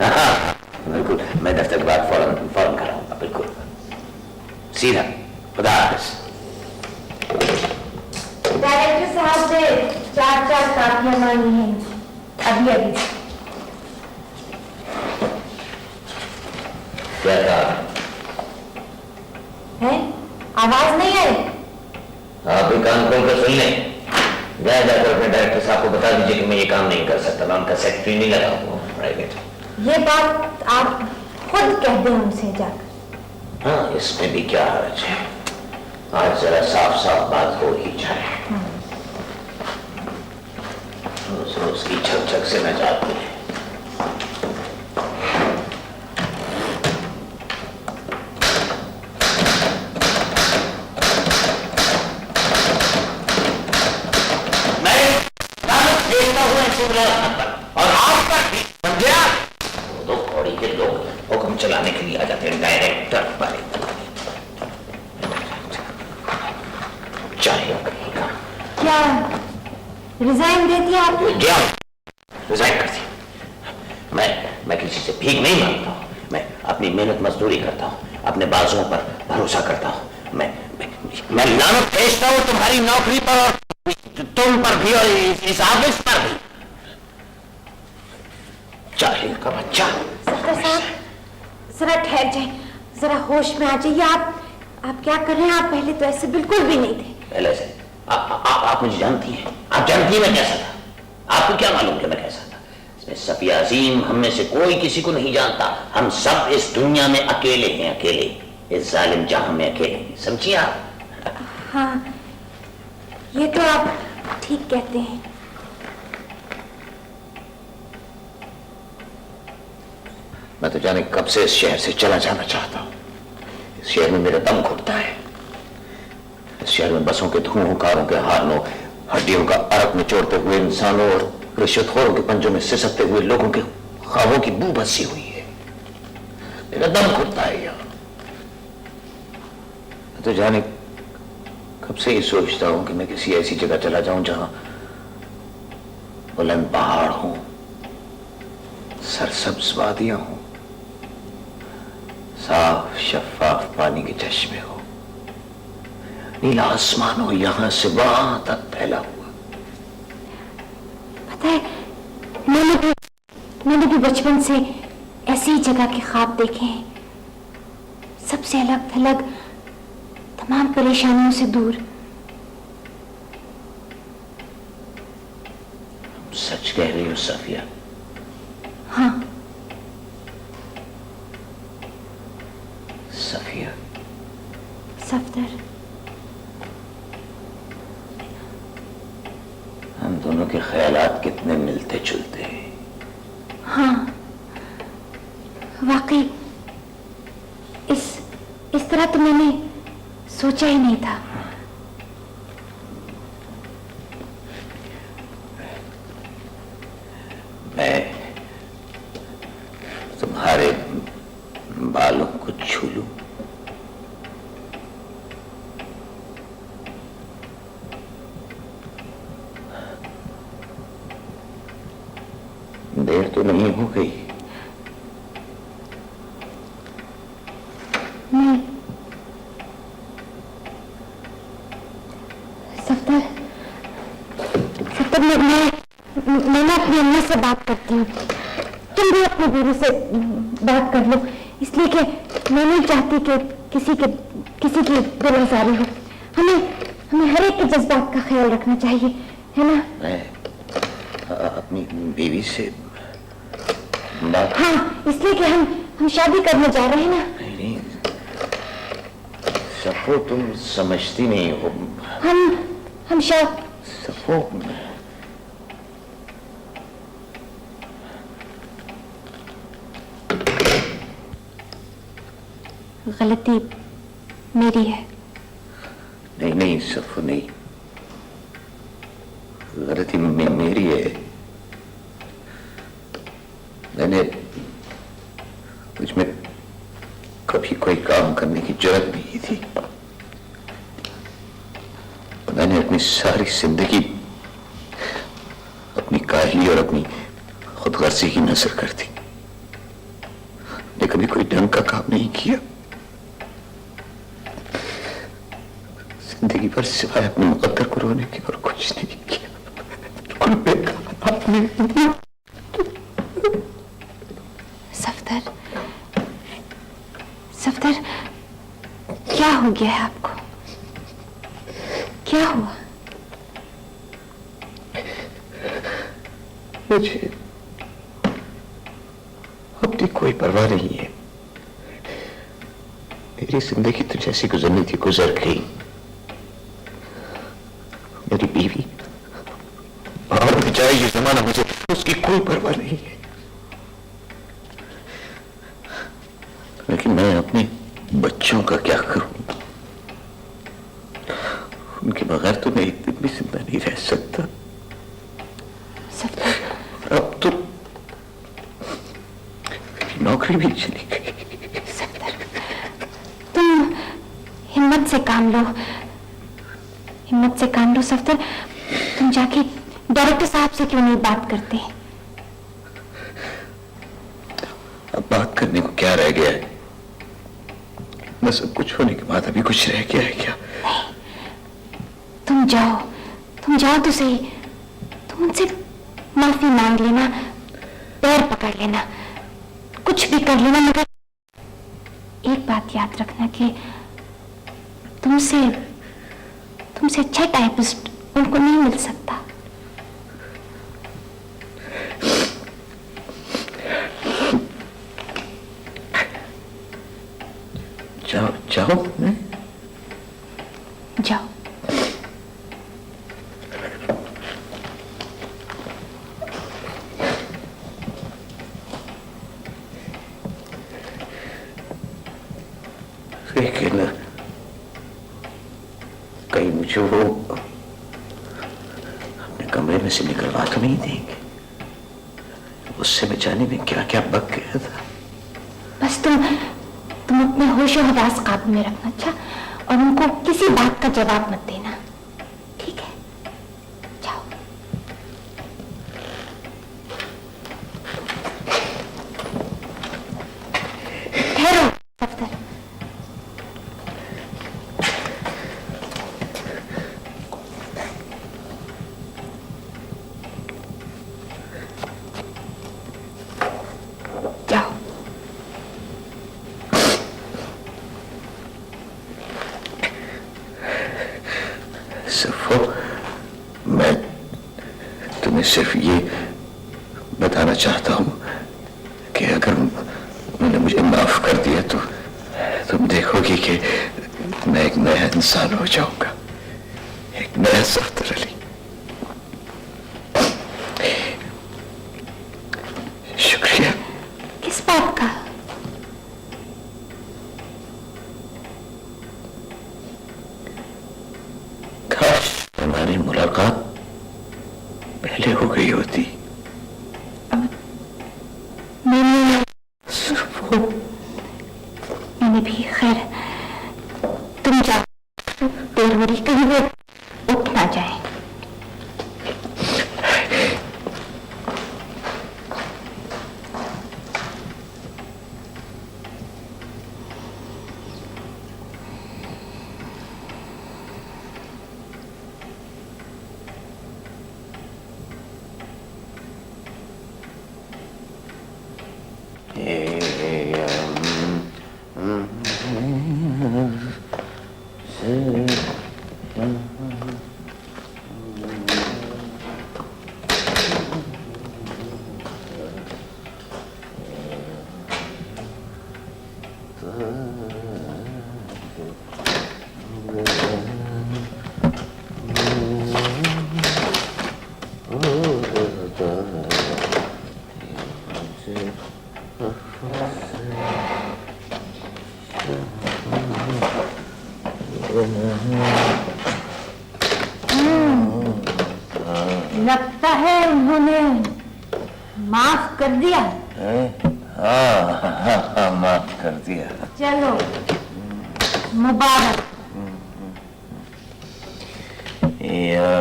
हाँ बिल्कुल, मैं दफ्तर के बाद फौरन फौरन कराऊंगा, बिल्कुल सीधा। खुदा हाफिज। डायरेक्टर साहब से 4 कापियां मांगी हैं अभी अभी। क्या कहा है? आवाज नहीं आई? आप भी कान खोल कर सुन लें। जाकर अपने डायरेक्टर साहब को बता दीजिए कि मैं ये काम नहीं कर सकता, मैं उनका सेक्रेटरी नहीं लगा हूँ प्राइवेट। ये बात आप खुद कह दें उनसे जाकर। हाँ, इसमें भी क्या हर्ज है, आज जरा साफ साफ बात हो ही जाए। रोज रोज की छक छक से न जाती है। और आपका बन गया दो कौड़ी के लोग हुक्म चलाने के लिए आ जाते हैं, डायरेक्टर बारे चाहे कहेगा। क्या रिजाइन दे दिया आपने? रिजाइन कर दिया। मैं किसी से भीख नहीं मांगता हूँ, मैं अपनी मेहनत मजदूरी करता हूँ, अपने बाजुओं पर भरोसा करता हूँ। मैं लानत भेजता हूँ तुम्हारी नौकरी पर और तुम पर भी और इस ऑफिस पर भी। जाहिल का बच्चा। सरदार साहब जरा ठहर जाए, जरा होश में आ जाइए। आप क्या कर रहे हैं? आप पहले तो ऐसे बिल्कुल भी नहीं थे। पहले से आप मुझे जानती हैं, आप जानती हैं मैं कैसा था। आपको क्या मालूम कि मैं कैसा था? इसमें सफिया अजीम हम में से कोई किसी को नहीं जानता। हम सब इस दुनिया में अकेले हैं, अकेले इस जालिम जहां में अकेले हैं, समझिए आप। हाँ ये तो आप ठीक कहते हैं। मैं तो जाने कब से इस शहर से चला जाना चाहता हूं। इस शहर में मेरा दम घुटता है। इस शहर में बसों के धुओं, कारों के हार्नों, हड्डियों का अरक निचोड़ते हुए इंसानों और रिश्वतखोरों के पंजों में सिसकते हुए लोगों के ख्वाबों की बू बसी हुई है। मेरा दम घुटता है यहाँ। मैं तो जाने कब से ही सोचता हूं कि मैं किसी ऐसी जगह चला जाऊं जहां बुलंद पहाड़ हो, सरसब्ज वादियां हो, साफ शफाफ पानी के चश्मे हो, नीला आसमान हो यहां से वहां तक फैला हुआ। पता है मैंने भी बचपन से ऐसी ही जगह के ख्वाब देखे हैं, सबसे अलग थलग, तमाम परेशानियों से दूर। सच कह रही हो सफिया? हाँ सफिया। सफदर, हम दोनों के ख्यालात कितने मिलते जुलते हैं। हाँ वाकई इस तरह तो मैंने सोचा ही नहीं था। मैं तुम्हारे बालों को छू लूं? देर तो नहीं हो गई? नहीं सफदर, मैं ना अपनी अम्मा से बात करती हूँ, तुम भी अपने बीवी से बात कर लो, इसलिए कि मैं नहीं चाहती कि किसी की दिलआज़ारी हो। हमें हर एक के जज्बात का ख्याल रखना चाहिए, है ना? मैं अपनी बीवी से बात? हाँ, इसलिए कि हम शादी करने जा रहे हैं ना। नहीं सफो, तुम समझती नहीं हो। हम सफो, गलती मेरी है। नहीं सफो, नहीं, गलती मेरी है। मैंने मुझमें कभी कोई काम करने की जरूरत नहीं थी। मैंने अपनी सारी जिंदगी अपनी काहली और अपनी खुदगर्जी की नजर कर दी। कभी कोई ढंग का काम नहीं किया। जिंदगी भर सिवाय अपने मुकद्दर को रोने के और कुछ नहीं किया। बिल्कुल बेकार आपने। सफदर, सफदर, क्या हो गया है आपको? क्या हुआ? मुझे अपनी कोई परवाह नहीं है। मेरी जिंदगी तो जैसी गुजरनी थी गुजर गई। मेरी बीवी और भी जाए ये जमाना, मुझे उसकी कोई परवाह नहीं है। लेकिन मैं अपने बच्चों का क्या करूं? उनके बगैर तो मैं एक दिन भी जिंदा नहीं रह सकता। अब तो नौकरी भी चली गई। सफदर, तुम हिम्मत से काम लो, हिम्मत से काम लो सफदर। तुम जाके डायरेक्टर साहब से क्यों नहीं बात करते? अब बात करने को क्या रह गया है? मैं सब कुछ होने के बाद अभी कुछ रह गया है क्या? नहीं, तुम जाओ तो सही। तुम उनसे माफी मांग लेना, पैर पकड़ लेना, कुछ भी कर लेना, मगर एक बात याद रखना कि तुमसे अच्छा टाइपिस्ट उनको नहीं मिल सकता। जाओ जाओ जाओ। लेकिन कहीं मुझे वो अपने कमरे में से निकलवा तो नहीं देंगे? उससे मैं जाने में क्या क्या बक गया था। बस तुम अपने होशो हवास काबू में रखना, अच्छा? और उनको किसी बात का जवाब मत देना, ठीक है? जाओ। ठहरो सफदर। जाओ। सफो, मैं तुम्हें सिर्फ ये बताना चाहता हूं कि अगर मैंने मुझे माफ कर दिया तो तुम देखोगी कि मैं एक नया इंसान हो जाऊंगा, एक नया सफदर अली। शुक्रिया। किस बात का? काश हमारी मुलाकात पहले हो गई होती। मैंने भी, खैर तुम जाओ, देर हो रही, कहीं वो उठ ना जाए। लगता है उन्होंने माफ कर दिया। हाँ, माफ कर दिया। चलो मुबारक। या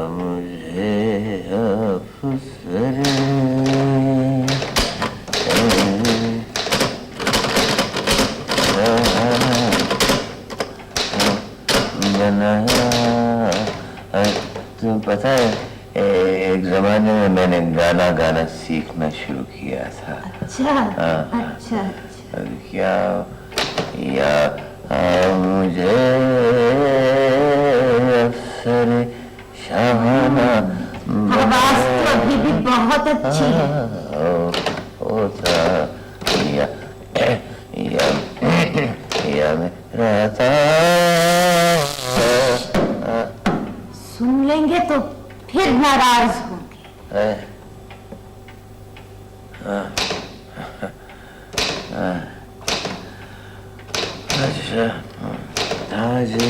मुझे अफसर एक जमाने में मैंने गाना गाना सीखना शुरू किया था। अच्छा अच्छा अच्छा। क्या या मुझे अफसर शाहाना आवाज तो अभी भी बहुत अच्छी है। होता या या या मैं रहता। सुन लेंगे तो फिर नाराज होंगे। अच्छा आज ये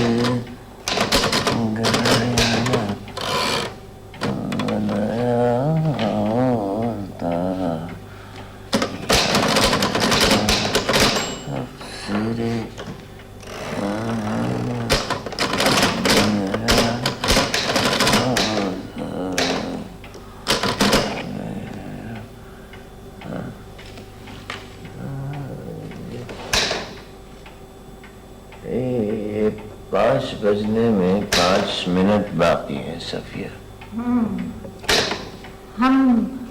5 बजने में 5 मिनट बाकी है सफिया। हम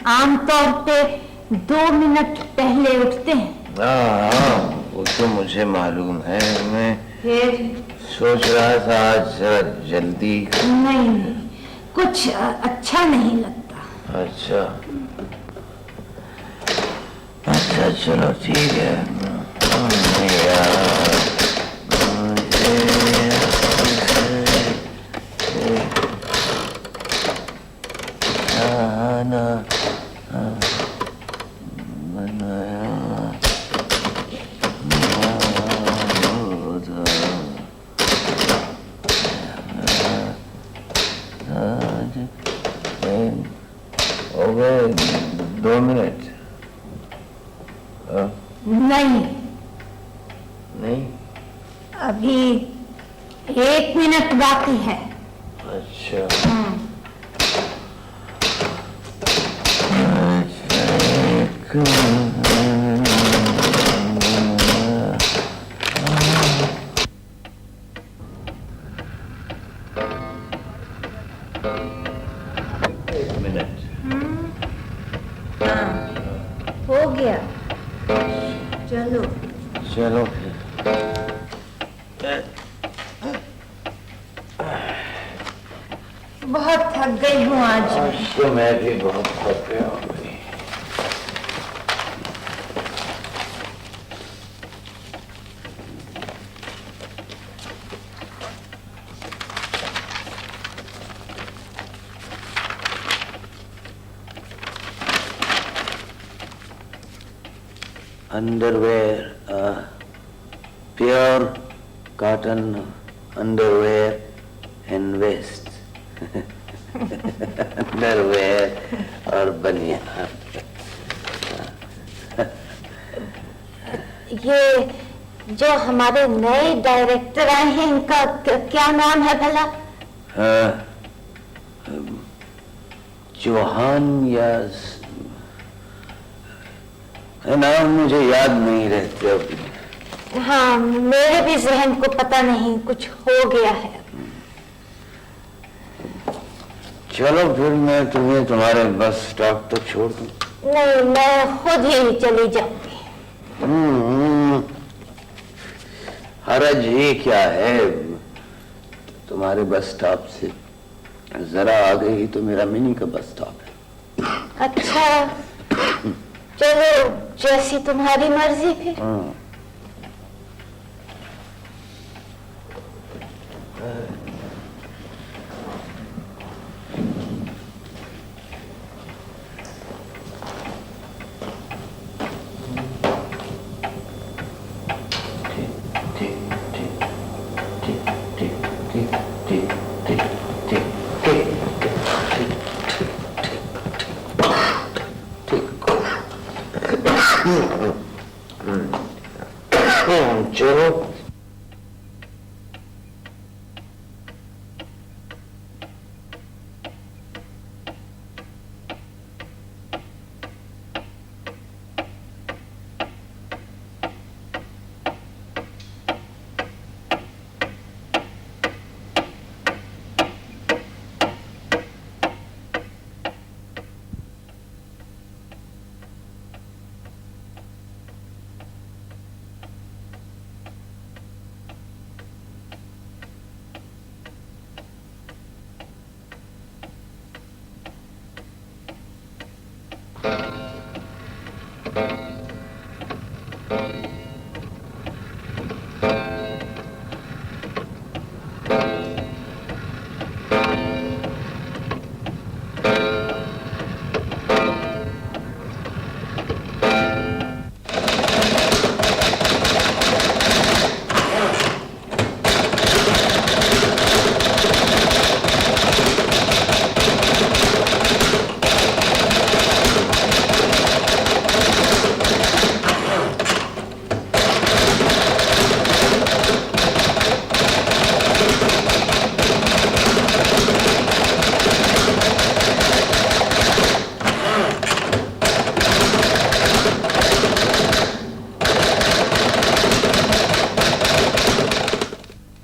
आमतौर पे 2 मिनट पहले उठते हैं। हाँ वो तो मुझे मालूम है। मैं फिर सोच रहा था आज जरा जल्दी। नहीं नहीं, कुछ अच्छा नहीं लगता। अच्छा अच्छा चलो ठीक है। यार खाना बनाया हो गए 2 मिनट। नहीं नहीं अभी 1 मिनट बाकी है। अच्छा एक मिनट। हाँ हो गया। चलो चलो बहुत थक गई हूँ आज। आज तो मैं भी बहुत थक गया हूँ। Underwear, pure cotton underwear and vest. Underwear और बनियान। ये जो हमारे नए डायरेक्टर आए हैं इनका क्या नाम है भला? चौहान या नाम मुझे याद नहीं रहते अभी। हाँ मेरे भी जहन को पता नहीं, कुछ हो गया है। चलो फिर मैं तुम्हें तुम्हारे बस स्टॉप तक छोड़ दूं। नहीं मैं खुद ही चली जाऊंगी। हरज ही क्या है, तुम्हारे बस स्टॉप से जरा आगे ही तो मेरा मिनी का बस स्टॉप है। अच्छा चलो जैसी तुम्हारी मर्जी फिर। चलो है।